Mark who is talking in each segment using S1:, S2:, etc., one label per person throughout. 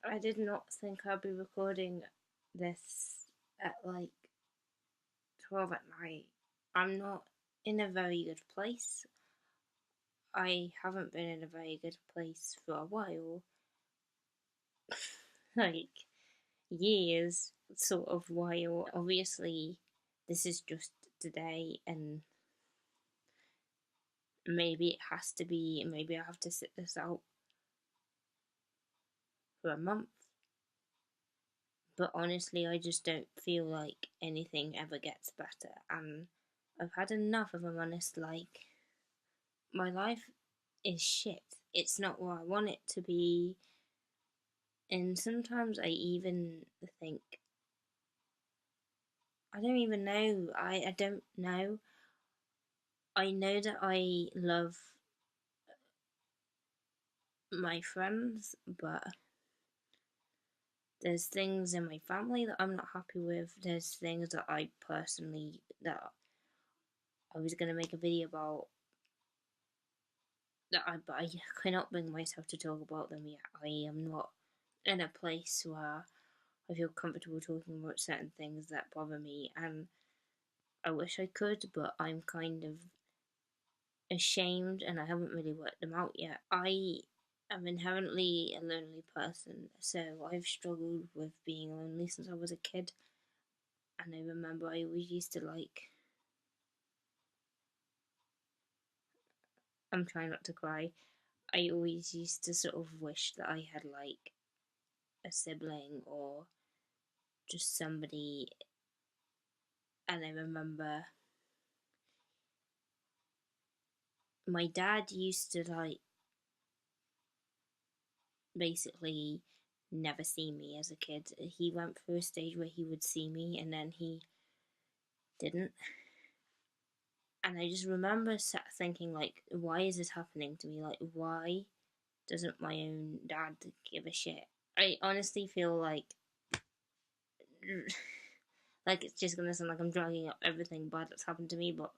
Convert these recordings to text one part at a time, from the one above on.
S1: I did not think I'd be recording this at like 12 at night. I'm not in a very good place. I haven't been in a very good place for a while. Like, years, sort of while. Obviously, this is just today, and maybe it has to be, maybe I have to sit this out for a month. But honestly, I just don't feel like anything ever gets better, and I've had enough, if I'm honest. Like, my life is shit. It's not what I want it to be. And sometimes I even think, I don't even know. I don't know. I know that I love my friends, but there's things in my family that I'm not happy with. There's things that I personally, that I was going to make a video about, but I cannot bring myself to talk about them yet. I am not in a place where I feel comfortable talking about certain things that bother me, and I wish I could, but I'm kind of ashamed and I haven't really worked them out yet. I am inherently a lonely person, so I've struggled with being lonely since I was a kid. And I remember I always used to like, I'm trying not to cry, I always used to sort of wish that I had like a sibling or just somebody. And I remember my dad used to like basically never see me as a kid. He went through a stage where he would see me and then he didn't. And I just remember thinking, like, why is this happening to me? Like, why doesn't my own dad give a shit? I honestly feel like like it's just gonna sound like I'm dragging up everything bad that's happened to me, but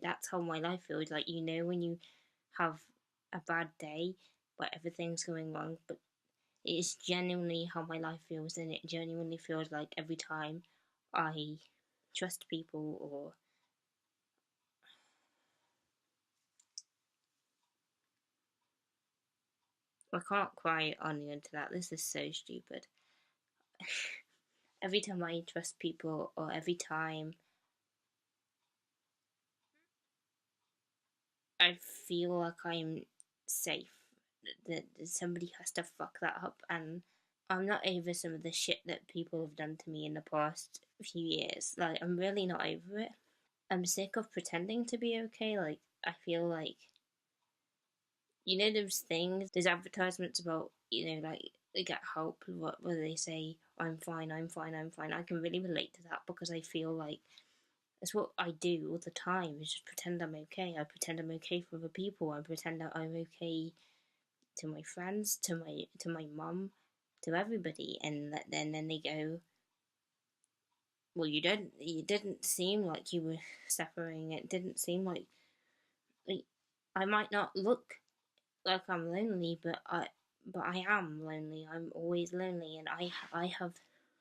S1: that's how my life feels. Like, you know, when you have a bad day, but everything's going wrong, but it's genuinely how my life feels, and it genuinely feels like every time I trust people or I can't cry on the internet. This is so stupid. Every time I trust people, or every time I feel like I'm safe, that somebody has to fuck that up, and I'm not over some of the shit that people have done to me in the past few years. Like, I'm really not over it. I'm sick of pretending to be okay. Like, I feel like, you know, those things, there's advertisements about, you know, like, they get help, where they say, I'm fine, I'm fine, I'm fine. I can really relate to that because I feel like it's what I do all the time, is just pretend I'm okay. I pretend I'm okay for other people. I pretend that I'm okay to my friends, to my mum, to everybody, and then they go, well, you didn't seem like you were suffering. It didn't seem like I might not look like I'm lonely, but I am lonely. I'm always lonely, and I have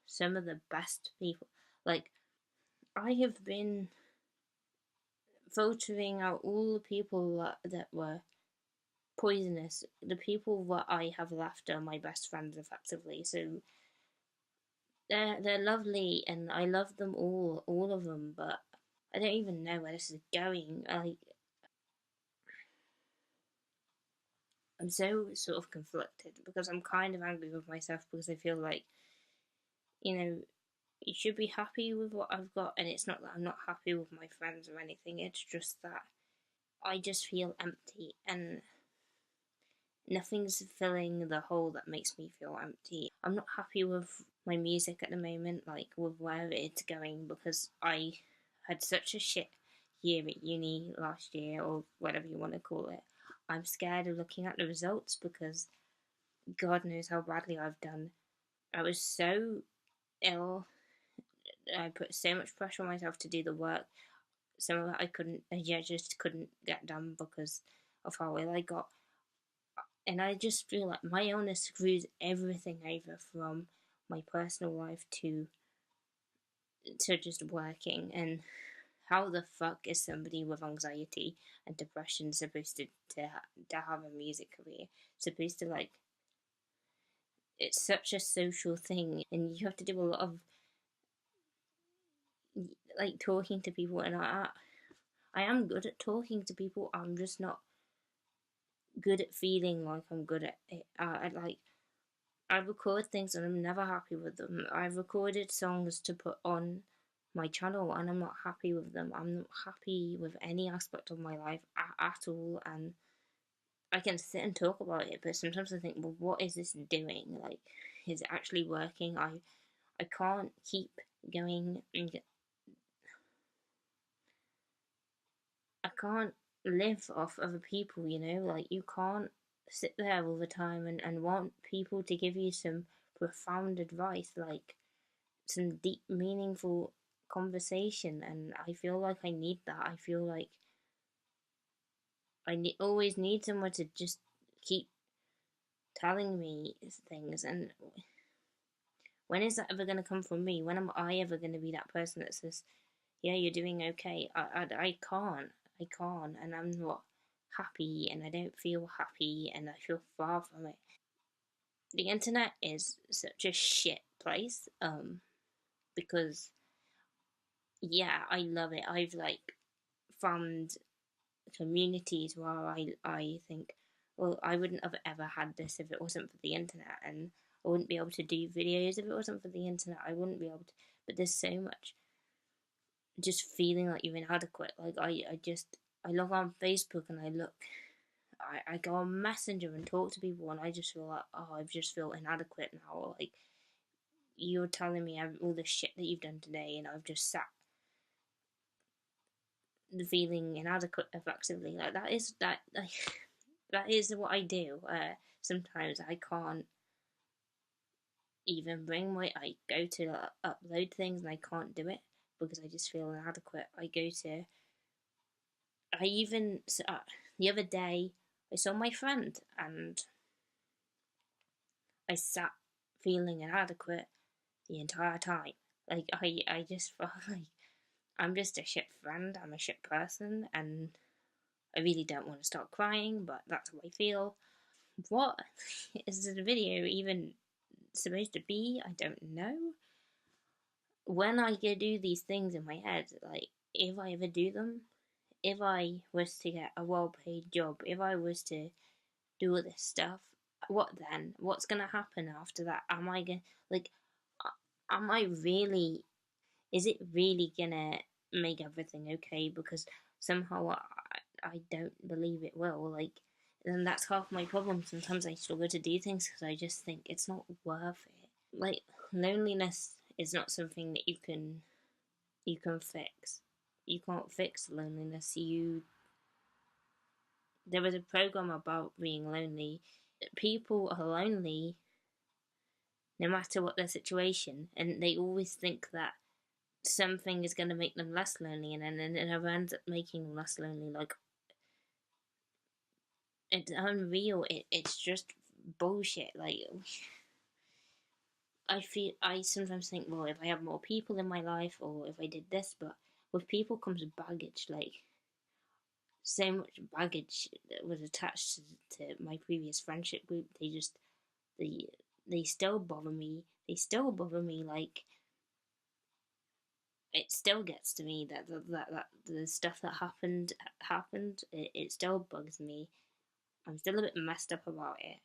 S1: some of the best people. Like, I have been filtering out all the people that were poisonous. The people that I have left are my best friends, effectively. So they're lovely, and I love them all of them. But I don't even know where this is going. I'm so sort of conflicted because I'm kind of angry with myself because I feel like, you know, you should be happy with what I've got, and it's not that I'm not happy with my friends or anything. It's just that I just feel empty, and nothing's filling the hole that makes me feel empty. I'm not happy with my music at the moment, like with where it's going, because I had such a shit year at uni last year, or whatever you want to call it. I'm scared of looking at the results because God knows how badly I've done. I was so ill. I put so much pressure on myself to do the work. Some of it I just couldn't get done because of how ill I got. And I just feel like my illness screws everything over, from my personal life to just working. And how the fuck is somebody with anxiety and depression supposed to have a music career? Supposed to, like, it's such a social thing, and you have to do a lot of, like, talking to people. And I am good at talking to people. I'm just not good at feeling like I'm good at it. I record things and I'm never happy with them. I've recorded songs to put on my channel and I'm not happy with them. I'm not happy with any aspect of my life at all. And I can sit and talk about it, but sometimes I think, well, what is this doing? Like, is it actually working? I can't keep going. I can't live off other people, you know? Like, you can't sit there all the time and want people to give you some profound advice, like some deep, meaningful conversation. And I feel like I need that. I feel like always need someone to just keep telling me things. And when is that ever going to come from me? When am I ever going to be that person that says, yeah, you're doing okay? I can't. I can't. And I'm not happy, and I don't feel happy, and I feel far from it. The internet is such a shit place, because, yeah, I love it. I've, like, found communities where I think, well, I wouldn't have ever had this if it wasn't for the internet, and I wouldn't be able to do videos if it wasn't for the internet. I wouldn't be able to. But there's so much just feeling like you're inadequate. Like, I log on Facebook and I go on Messenger and talk to people, and I just feel like, oh, I just feel inadequate now. Like, you're telling me all the shit that you've done today, and I've just sat feeling inadequate effectively. Like, that is that like, that is what I do. Sometimes I can't even bring I go to upload things and I can't do it because I just feel inadequate. I even the other day I saw my friend and I sat feeling inadequate the entire time. Like, I just felt like I'm just a shit friend. I'm a shit person, and I really don't want to start crying, but that's how I feel. What is the video even supposed to be? I don't know. When I go do these things in my head, like, if I ever do them, if I was to get a well-paid job, if I was to do all this stuff, what then? What's gonna happen after that? Am I gonna, like, am I really? Is it really gonna make everything okay? Because somehow I don't believe it will. Like, and that's half my problem. Sometimes I struggle to do things because I just think it's not worth it. Like, loneliness is not something that you can fix. You can't fix loneliness. There was a program about being lonely. People are lonely no matter what their situation, and they always think that something is going to make them less lonely, and then it ends up making them less lonely. Like, it's unreal. It's just bullshit. Like, I sometimes think, well, if I have more people in my life, or if I did this, but with people comes baggage. Like, so much baggage that was attached to my previous friendship group. They they still bother me. They still bother me. Like, it still gets to me that the stuff that happened. It still bugs me. I'm still a bit messed up about it.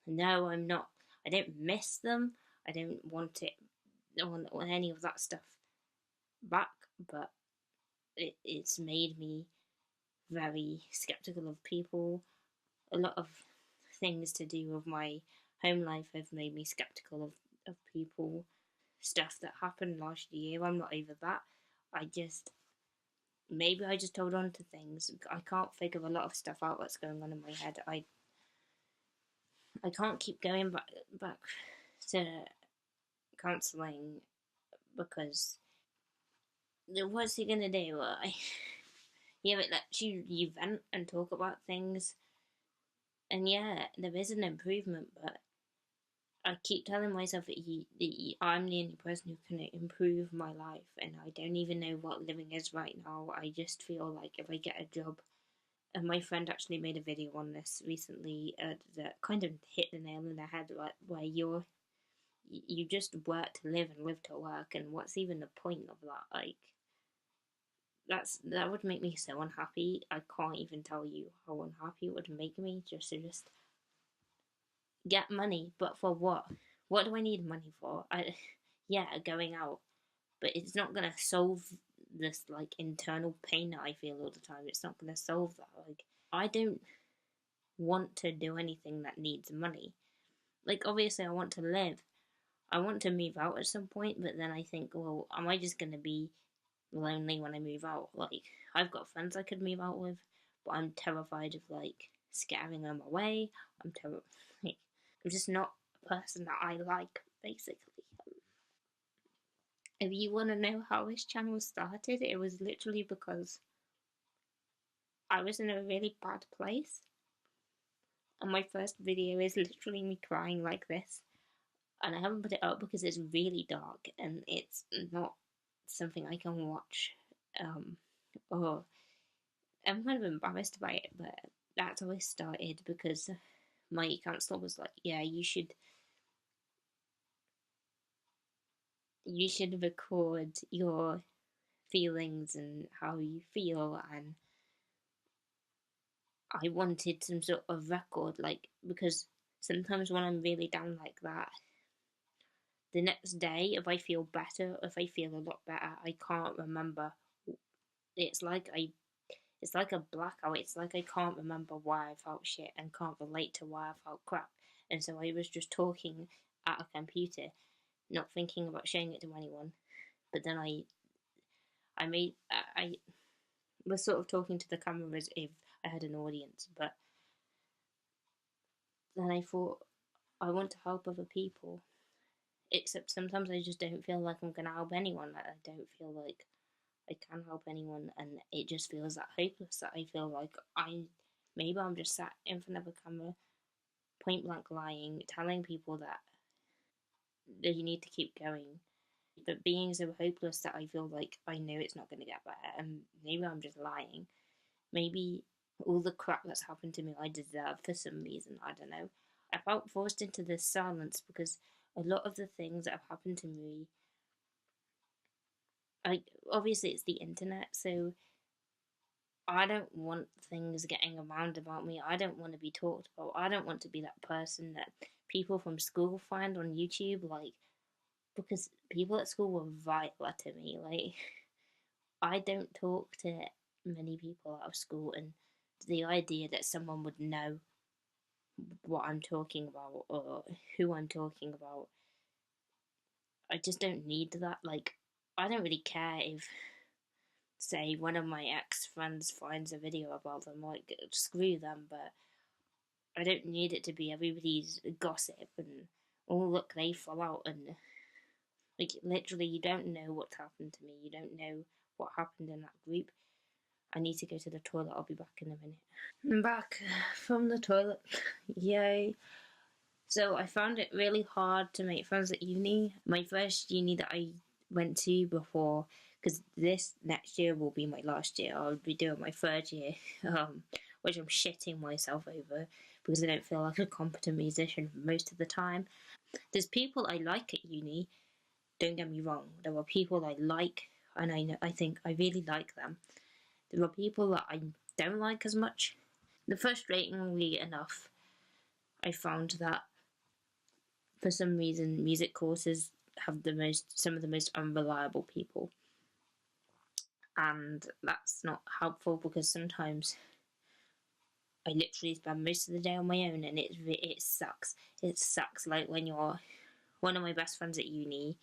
S1: No, I'm not. I don't miss them. I don't want it. I don't want any of that stuff back. But it's made me very skeptical of people. A lot of things to do with my home life have made me skeptical of people. Stuff that happened last year, I'm not over that. Maybe I just hold on to things. I can't figure a lot of stuff out that's going on in my head. I can't keep going back to counselling because what's he gonna do? Yeah, it lets you vent and talk about things, And yeah, there is an improvement, but I keep telling myself that, I'm the only person who can improve my life, and I don't even know what living is right now. I just feel like if I get a job, and my friend actually made a video on this recently that kind of hit the nail on the head, like where you just work to live and live to work, and what's even the point of that? Like that would make me so unhappy. I can't even tell you how unhappy it would make me just to just get money, but for what? What do I need money for? Yeah, going out, but it's not gonna solve this like internal pain that I feel all the time. It's not gonna solve that. Like I don't want to do anything that needs money. Like obviously I want to live. I want to move out at some point, but then I think, well, am I just gonna be lonely when I move out? Like I've got friends I could move out with, but I'm terrified of like scaring them away. I'm terrified. Like, I'm just not a person that I like, basically. If you want to know how this channel started, it was literally because I was in a really bad place. And my first video is literally me crying like this. And I haven't put it up because it's really dark and it's not something I can watch. Or I'm kind of embarrassed by it, but that's how I started because my counsellor was like, yeah, you should record your feelings and how you feel. And I wanted some sort of record, like, because sometimes when I'm really down like that, the next day, if I feel better, if I feel a lot better, I can't remember. It's like it's like a blackout. It's like I can't remember why I felt shit and can't relate to why I felt crap. And so I was just talking at a computer, not thinking about showing it to anyone. But then I was sort of talking to the camera as if I had an audience. But then I thought I want to help other people. Except sometimes I just don't feel like I'm gonna help anyone. Like, I don't feel like I can help anyone, and it just feels that hopeless. That I feel like maybe I'm just sat in front of a camera, point blank lying, telling people that you need to keep going, but being so hopeless that I feel like I know it's not going to get better, and maybe I'm just lying. Maybe all the crap that's happened to me I deserve for some reason. I don't know. I felt forced into this silence because a lot of the things that have happened to me, like obviously it's the internet, so I don't want things getting around about me. I don't want to be talked about. I don't want to be that person that people from school find on YouTube, like, because people at school were vital to me. Like, I don't talk to many people out of school, and the idea that someone would know what I'm talking about or who I'm talking about, I just don't need that. Like, I don't really care if, say, one of my ex friends finds a video about them, like, screw them, but I don't need it to be everybody's gossip and, oh, look, they fall out. And, like, literally, you don't know what's happened to me. You don't know what happened in that group. I need to go to the toilet. I'll be back in a minute. I'm back from the toilet. Yay. So I found it really hard to make friends at uni. My first uni that I went to before, because this next year will be my last year. I'll be doing my third year, which I'm shitting myself over because I don't feel like a competent musician most of the time. There's people I like at uni. Don't get me wrong. There are people I like, and I think I really like them. There are people that I don't like as much. The frustratingly enough, I found that for some reason music courses have some of the most unreliable people, and that's not helpful because sometimes I literally spend most of the day on my own, and it sucks. It sucks. Like when you're one of my best friends at uni,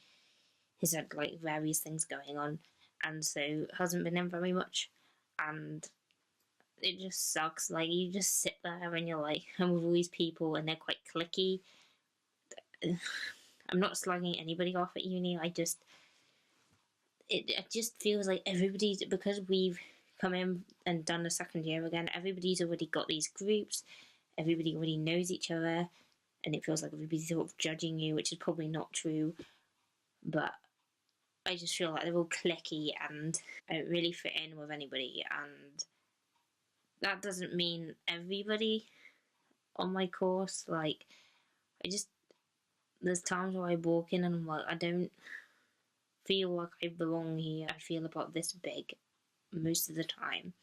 S1: he's had like various things going on, and so hasn't been in very much, and it just sucks. Like you just sit there and you're like, I'm with all these people, and they're quite cliquey. I'm not slugging anybody off at uni. It just feels like everybody's, because we've come in and done the second year again, everybody's already got these groups, everybody already knows each other, and it feels like everybody's sort of judging you, which is probably not true, but I just feel like they're all cliquey and I don't really fit in with anybody, and that doesn't mean everybody on my course. Like, I just, there's times where I walk in and I'm like, I don't feel like I belong here. I feel about this big most of the time.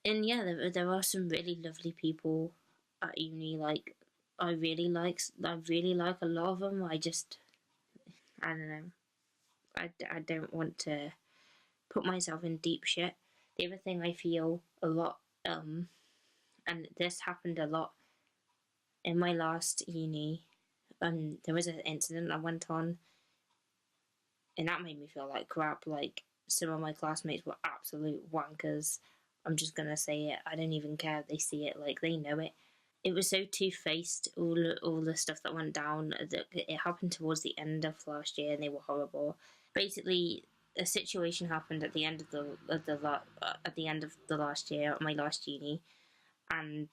S1: And yeah, there are some really lovely people at uni. Like, I really like a lot of them. I don't know. I don't want to put myself in deep shit. The other thing I feel a lot, and this happened a lot in my last uni. There was an incident that went on, and that made me feel like crap. Like, some of my classmates were absolute wankers. I'm just gonna say it. I don't even care if they see it. Like, they know it. It was so two-faced. All the stuff that went down. It happened towards the end of last year, and they were horrible. Basically, a situation happened at the end of the last year, my last uni, and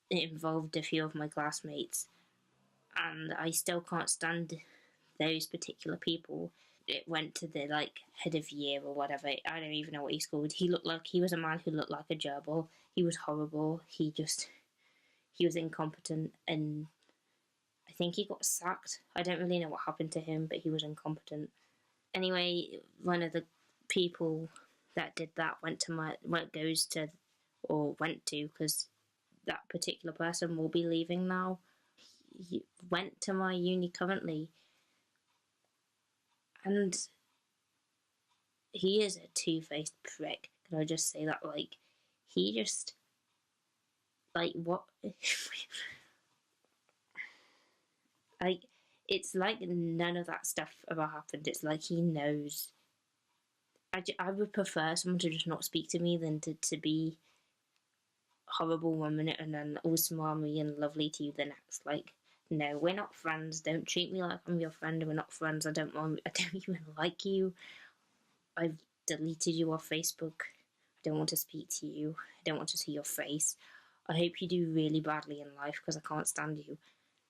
S1: it involved a few of my classmates, and I still can't stand those particular people. It went to the head of year or whatever. I don't even know what he's called. He was a man who looked like a gerbil. He was horrible. He was incompetent, and I think he got sacked. I don't really know what happened to him, but he was incompetent. Anyway, one of the people that did that went to, because that particular person will be leaving now. He went to my uni currently, and he is a two-faced prick. Can I just say that? Like, he just, what? Like, it's like none of that stuff ever happened. It's like he knows. I would prefer someone to just not speak to me than to be horrible 1 minute and then all smarmy and lovely to you the next. Like, no, we're not friends. Don't treat me like I'm your friend. We're not friends. I don't even like you. I've deleted you off Facebook. I don't want to speak to you. I don't want to see your face. I hope you do really badly in life because I can't stand you.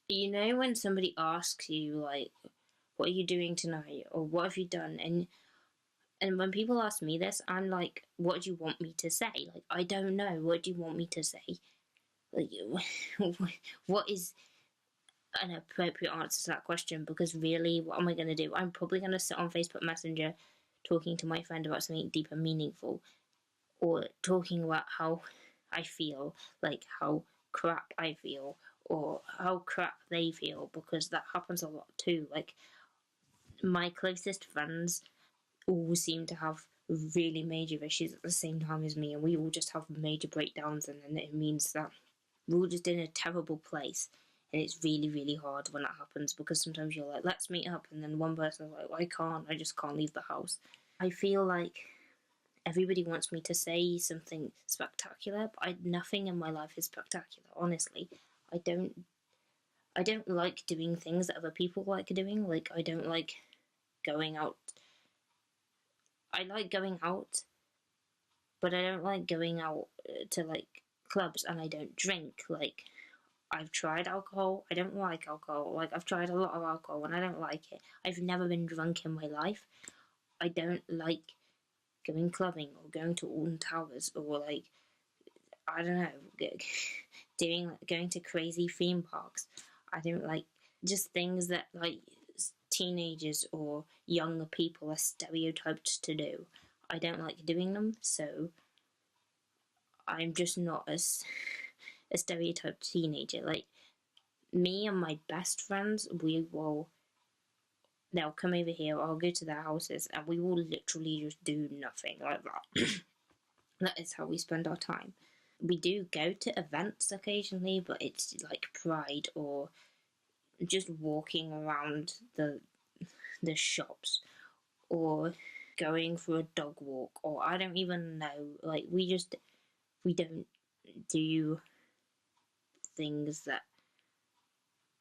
S1: You know, when somebody asks you, like, what are you doing tonight? Or what have you done? And when people ask me this, I'm like, what do you want me to say? Like, I don't know. What do you want me to say? Like, what is an appropriate answer to that question? Because really, what am I going to do? I'm probably going to sit on Facebook Messenger talking to my friend about something deep and meaningful, or talking about how I feel, like how crap I feel, or how crap they feel, because that happens a lot too. Like, my closest friends all seem to have really major issues at the same time as me, and we all just have major breakdowns, and then it means that we're all just in a terrible place. And it's really, really hard when that happens, because sometimes you're like, let's meet up, and then one person's like, well, I just can't leave the house. I feel like everybody wants me to say something spectacular, but nothing in my life is spectacular, honestly. I don't like doing things that other people like doing. Like, I don't like going out. I like going out, but I don't like going out to clubs, and I don't drink. Like, I've tried alcohol. I don't like alcohol. Like, I've tried a lot of alcohol and I don't like it. I've never been drunk in my life. I don't like going clubbing or going to Alton Towers, or I don't know, going to crazy theme parks. I don't like just things that teenagers or younger people are stereotyped to do. I don't like doing them, so I'm just not as a stereotyped teenager. Like, me and my best friends, they'll come over here, I'll go to their houses, and we will literally just do nothing like that. That is how we spend our time. We do go to events occasionally, but it's like Pride or just walking around the shops, or going for a dog walk, or I don't even know. Like, we don't do things that,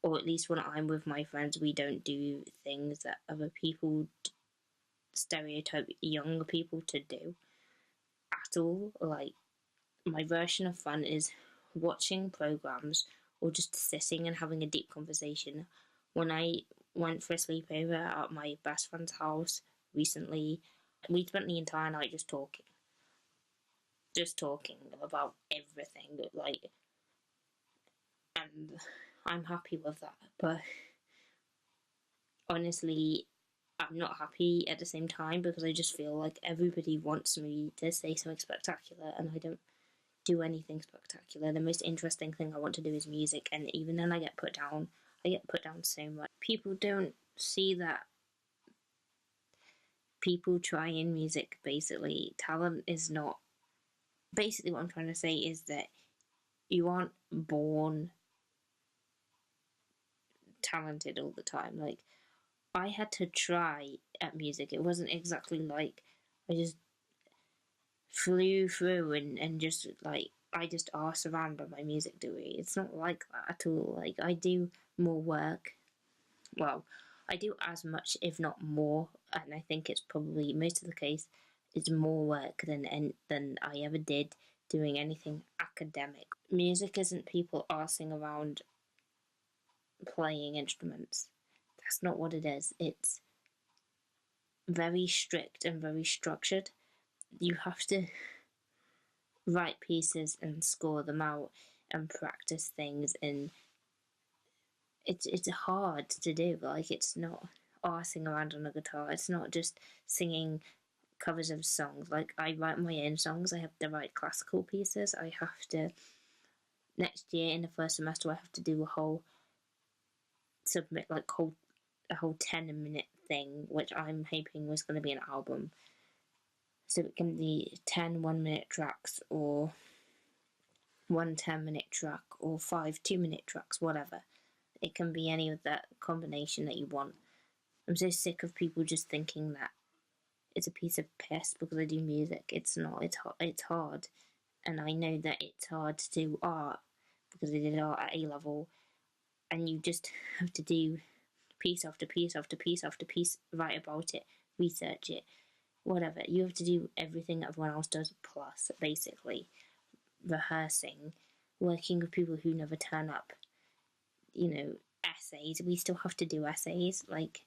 S1: or at least when I'm with my friends, we don't do things that other people stereotype younger people to do at all. Like, my version of fun is watching programs or just sitting and having a deep conversation. When I went for a sleepover at my best friend's house recently, we spent the entire night just talking about everything, like, and I'm happy with that. But honestly, I'm not happy at the same time because I just feel like everybody wants me to say something spectacular, and I don't do anything spectacular. The most interesting thing I want to do is music, and even then I get put down so much. People don't see that people try in music, basically. Talent is not. Basically, what I'm trying to say is that you aren't born talented all the time. Like, I had to try at music. It wasn't exactly like I just flew through and just like I just asked around on my music degree. It's not like that at all. Like, I do more work. Well, I do as much, if not more, and I think it's probably most of the case. It's more work than I ever did doing anything academic. Music isn't people arsing around playing instruments. That's not what it is. It's very strict and very structured. You have to write pieces and score them out and practice things, and it's hard to do. Like, it's not arsing around on a guitar. It's not just singing covers of songs. Like, I write my own songs. I have to write classical pieces. I have to next year in the first semester I have to do submit like a whole 10-minute thing, which I'm hoping was going to be an album. So it can be 10 1-minute tracks, or one 10-minute track, or 5 2-minute tracks, whatever. It can be any of that combination that you want. I'm so sick of people just thinking that it's a piece of piss because I do music. It's not. It's hard. And I know that it's hard to do art because I did art at A-level, and you just have to do piece after piece after piece after piece, write about it, research it, whatever. You have to do everything everyone else does, plus, basically, rehearsing, working with people who never turn up, essays. We still have to do essays. Like,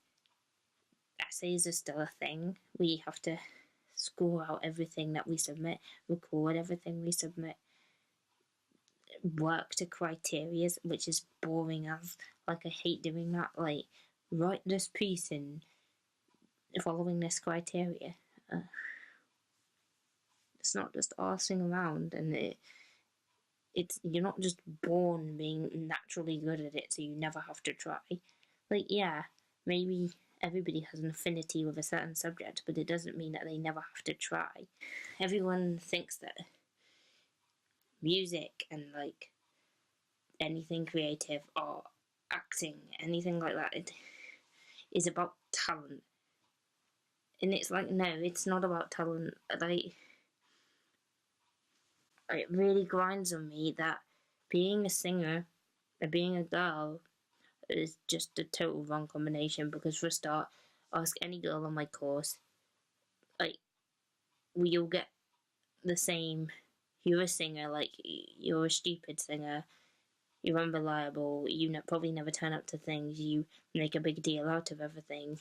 S1: essays are still a thing. We have to score out everything that we submit, record everything we submit, work to criteria, which is boring as. Like, I hate doing that. Like, write this piece in following this criteria. It's not just arsing around, and it's you're not just born being naturally good at it, so you never have to try. Like, yeah, maybe everybody has an affinity with a certain subject, but it doesn't mean that they never have to try. Everyone thinks that music and like anything creative, art, acting, anything like that, it is about talent. And it's like, no, it's not about talent. Like, it really grinds on me that being a singer and being a girl is just a total wrong combination. Because for a start, ask any girl on my course, like, we all get the same. You're a singer, like, you're a stupid singer, you're unreliable, you probably never turn up to things, you make a big deal out of everything,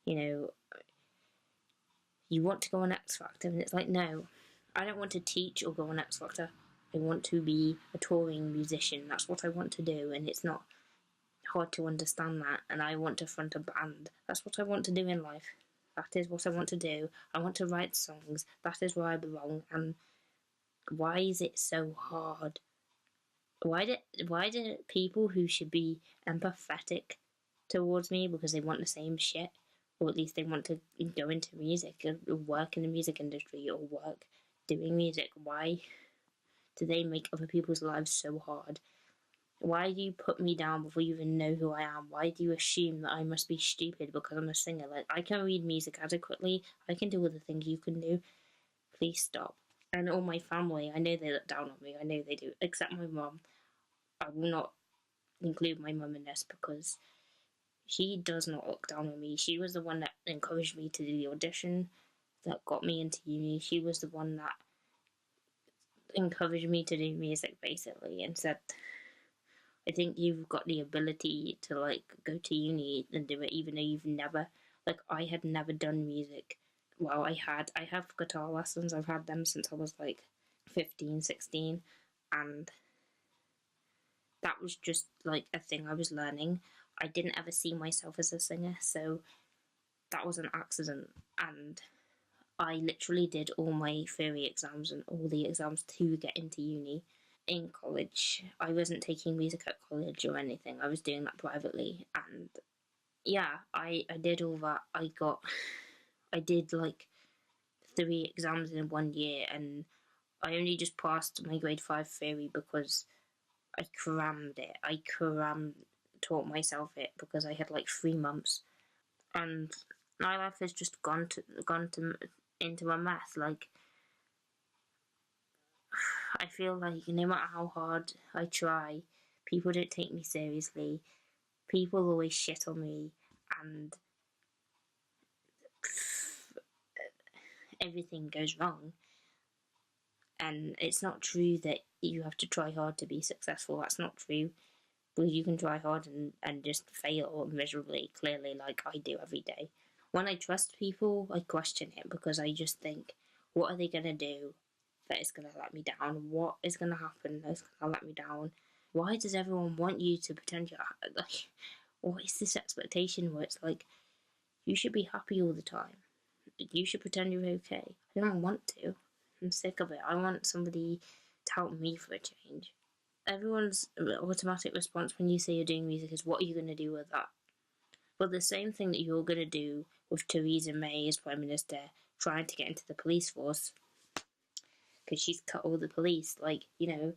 S1: you want to go on X Factor, and it's like, no, I don't want to teach or go on X Factor. I want to be a touring musician. That's what I want to do, and it's not hard to understand that. And I want to front a band. That's what I want to do in life. That is what I want to do. I want to write songs. That is where I belong. And why is it so hard? Why do people who should be empathetic towards me because they want the same shit, or at least they want to go into music or work in the music industry or work doing music, why do they make other people's lives so hard? Why do you put me down before you even know who I am? Why do you assume that I must be stupid because I'm a singer? Like, I can read music adequately. I can do all the things you can do. Please stop. And all my family, I know they look down on me. I know they do. Except my mum. I will not include my mum in this because she does not look down on me. She was the one that encouraged me to do the audition that got me into uni. She was the one that encouraged me to do music basically, and said, I think you've got the ability to like go to uni and do it, even though you've never, like, I had never done music. Well, I have guitar lessons. I've had them since I was like 15, 16, and that was just like a thing I was learning. I didn't ever see myself as a singer, so that was an accident. And I literally did all my theory exams and all the exams to get into uni. In college, I wasn't taking music at college or anything. I was doing that privately, and yeah, I did all that. I did like 3 exams in 1 year, and I only just passed my grade 5 theory because I crammed it. I taught myself it because I had like 3 months, and my life has just gone to into a mess. Like, I feel like no matter how hard I try, people don't take me seriously. People always shit on me, and everything goes wrong. And it's not true that you have to try hard to be successful. That's not true. But you can try hard and just fail miserably, clearly, like I do every day. When I trust people, I question it because I just think, what are they going to do that is going to let me down? What is going to happen that's going to let me down? Why does everyone want you to pretend you're like, what is this expectation where it's like, you should be happy all the time? You should pretend you're okay. I don't want to. I'm sick of it. I want somebody to help me for a change. Everyone's automatic response when you say you're doing music is, what are you going to do with that? But the same thing that you're going to do with Theresa May as Prime Minister trying to get into the police force, because she's cut all the police. Like, there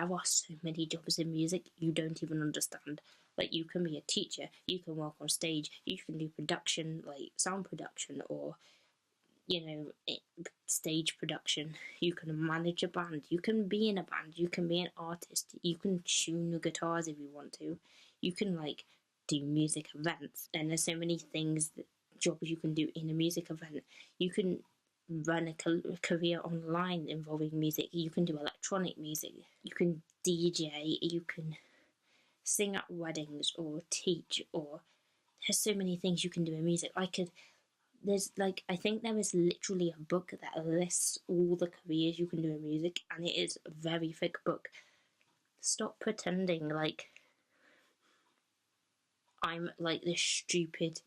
S1: are so many jobs in music you don't even understand. Like, you can be a teacher, you can work on stage, you can do production, like sound production, or stage production. You can manage a band, you can be in a band, you can be an artist, you can tune the guitars if you want to, you can like do music events, and there's so many jobs you can do in a music event. You can run a career online involving music. You can do electronic music, you can DJ, you can sing at weddings or teach, or there's so many things you can do in music. I think there is literally a book that lists all the careers you can do in music, and it is a very thick book. Stop pretending like I'm like this stupid,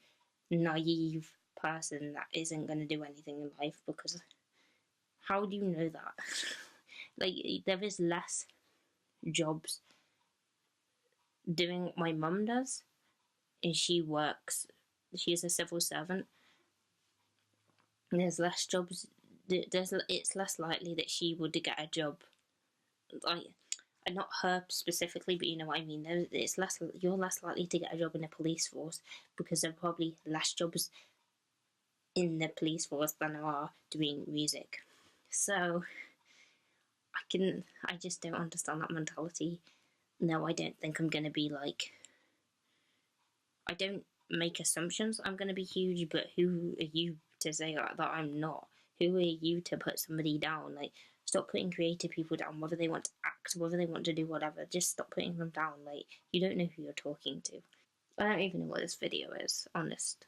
S1: naive person that isn't going to do anything in life, because how do you know that? Like, there is less jobs doing what my mum does, and she is a civil servant. There's less jobs. It's less likely that she would get a job. Not her specifically, but you know what I mean. You're less likely to get a job in the police force because there are probably less jobs in the police force than there are doing music. So I just don't understand that mentality. No, I don't think I'm gonna be like. I don't make assumptions I'm gonna be huge, but who are you to say that I'm not? Who are you to put somebody down? Like, stop putting creative people down, whether they want to act, whether they want to do whatever. Just stop putting them down. Like, you don't know who you're talking to. I don't even know what this video is, honest.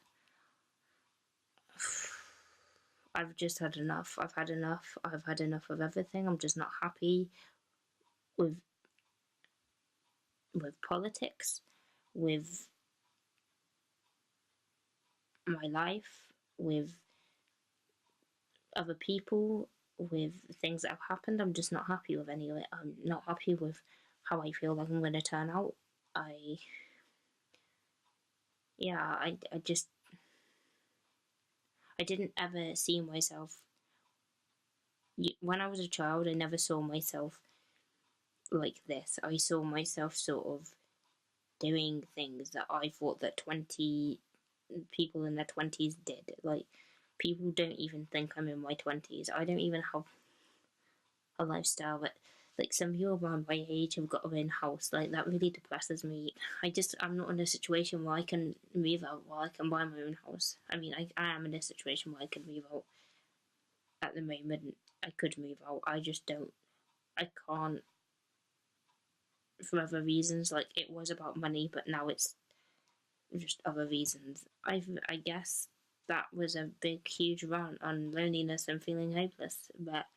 S1: I've just had enough. I've had enough. I've had enough of everything. I'm just not happy with politics, with my life, with other people, with things that have happened. I'm just not happy with any of it. I'm not happy with how I feel like I'm going to turn out. I didn't ever see myself. When I was a child, I never saw myself like this. I saw myself sort of doing things that I thought that 20 people in their 20s did. Like, people don't even think I'm in my 20s. I don't even have a lifestyle that, like, some people around my age have got their own house. Like, that really depresses me. I'm not in a situation where I can move out, while I can buy my own house. I mean, I am in a situation where I can move out at the moment. I could move out. I just don't I can't for other reasons. Like, it was about money, but now it's just other reasons. I guess that was a big, huge rant on loneliness and feeling hopeless. But